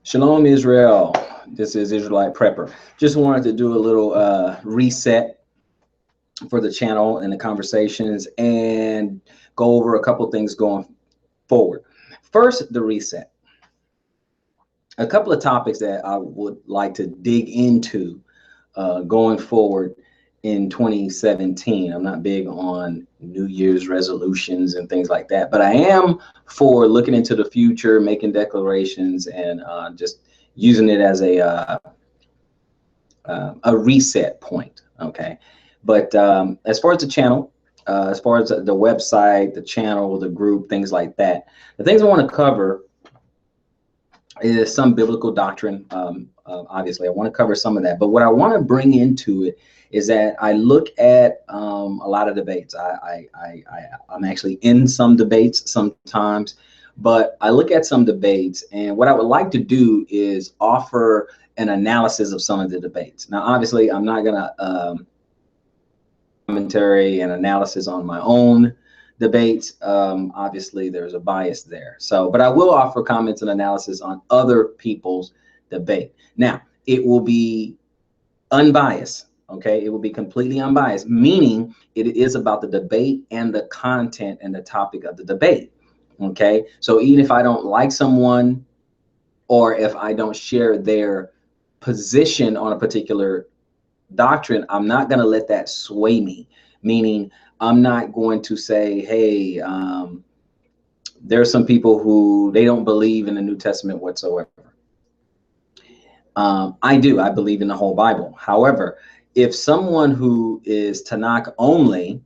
Shalom, Israel. This is Israelite Prepper. Just wanted to do a little reset for the channel and the conversations and go over a couple things going forward. First, the reset. A couple of topics that I would like to dig into going forward in 2017. I'm not big on New Year's resolutions and things like that, but I am for looking into the future, making declarations, and just using it as a reset point. Okay, but as far as the channel, as far as the website, the channel, the group, things like that, the things I want to cover is some biblical doctrine. Obviously, I want to cover some of that, but what I want to bring into it is that I look at a lot of debates. I'm actually in some debates sometimes, but I look at some debates, and what I would like to do is offer an analysis of some of the debates. Now, obviously, I'm not gonna commentary and analysis on my own debates. Obviously, there's a bias there. So, but I will offer comments and analysis on other people's debate. Now, it will be unbiased. Okay, it will be completely unbiased, meaning it is about the debate and the content and the topic of the debate. Okay, so even if I don't like someone, or if I don't share their position on a particular doctrine, I'm not going to let that sway me, meaning I'm not going to say, hey, there's some people who they don't believe in the New Testament whatsoever. I do. I believe in the whole Bible. However, if someone who is Tanakh only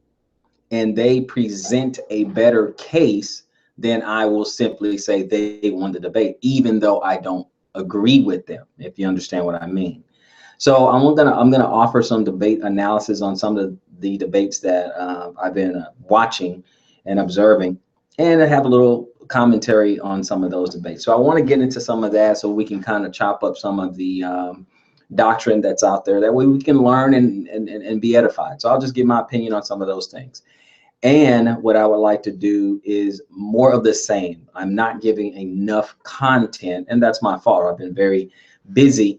and they present a better case, then I will simply say they won the debate, even though I don't agree with them, if you understand what I mean. So I'm gonna offer some debate analysis on some of the debates that I've been watching and observing, and I have a little commentary on some of those debates. So I want to get into some of that so we can kind of chop up some of the doctrine that's out there. That way we can learn and be edified. So I'll just give my opinion on some of those things. And what I would like to do is more of the same. I'm not giving enough content, and that's my fault. I've been very busy,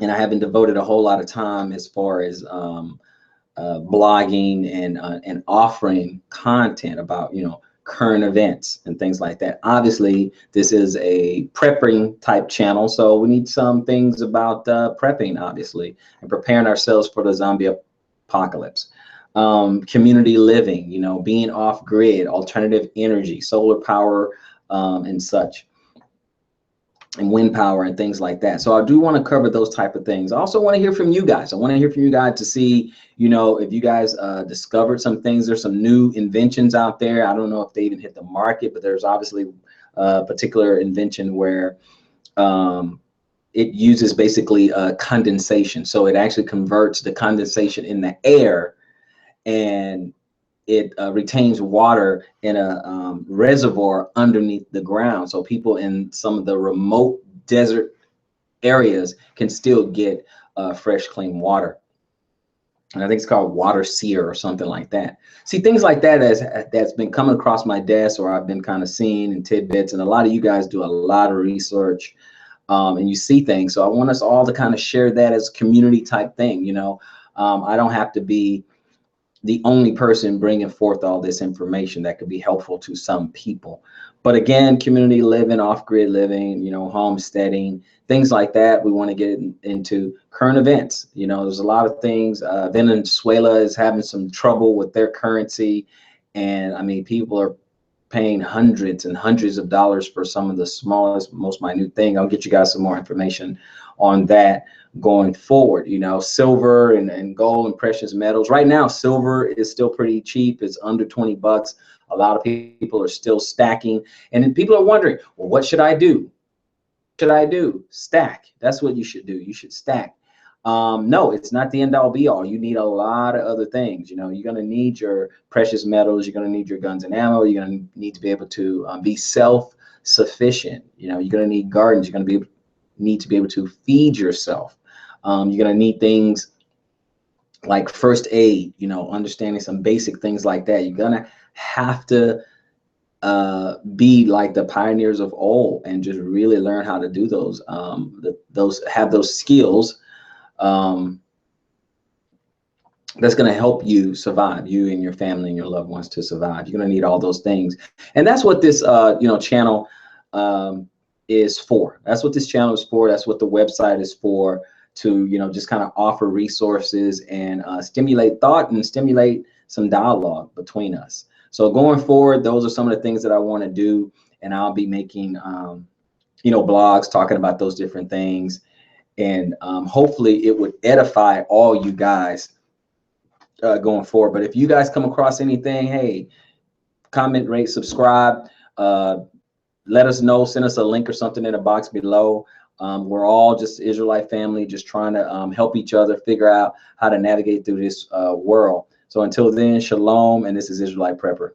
and I haven't devoted a whole lot of time as far as blogging and offering content about, you know, current events and things like that. Obviously, this is a prepping type channel, so we need some things about prepping, obviously, and preparing ourselves for the zombie apocalypse. Community living, you know, being off grid, alternative energy, solar power, and such, and wind power and things like that. So I do want to cover those type of things. I also want to hear from you guys. I want to hear from you guys to see, you know, if you guys discovered some things. There's some new inventions out there. I don't know if they even hit the market, but there's obviously a particular invention where it uses basically condensation. So it actually converts the condensation in the air, and it retains water in a reservoir underneath the ground. So people in some of the remote desert areas can still get fresh, clean water. And I think it's called Water Seer or something like that. See, things like that that's been coming across my desk, or I've been kind of seeing in tidbits. And a lot of you guys do a lot of research and you see things. So I want us all to kind of share that as a community type thing. You know, I don't have to be the only person bringing forth all this information. That could be helpful to some people. But again, community living, off-grid living, you know, homesteading, things like that. We want to get into current events. You know, there's a lot of things. Venezuela is having some trouble with their currency. And I mean, people are paying hundreds and hundreds of dollars for some of the smallest, most minute thing. I'll get you guys some more information on that going forward. You know, silver and gold and precious metals. Right now, silver is still pretty cheap. It's under 20 bucks. A lot of people are still stacking. And then people are wondering, well, what should I do? What should I do? Stack. That's what you should do. You should stack. No, it's not the end all be all. You need a lot of other things. You know, you're going to need your precious metals. You're going to need your guns and ammo. You're going to need to be able to be self-sufficient. You know, you're going to need gardens. You're going to need to be able to feed yourself. You're going to need things like first aid, you know, understanding some basic things like that. You're going to have to be like the pioneers of old and just really learn how to do those, have those skills, that's going to help you survive, you and your family and your loved ones to survive. You're going to need all those things. And that's what this, channel is for. That's what this channel is for. That's what the website is for, to, just kind of offer resources and stimulate thought and stimulate some dialogue between us. So going forward, those are some of the things that I want to do. And I'll be making, blogs talking about those different things. And hopefully it would edify all you guys going forward. But if you guys come across anything, hey, comment, rate, subscribe, let us know, send us a link or something in the box below. We're all just Israelite family, just trying to help each other figure out how to navigate through this world. So until then, shalom, and this is Israelite Prepper.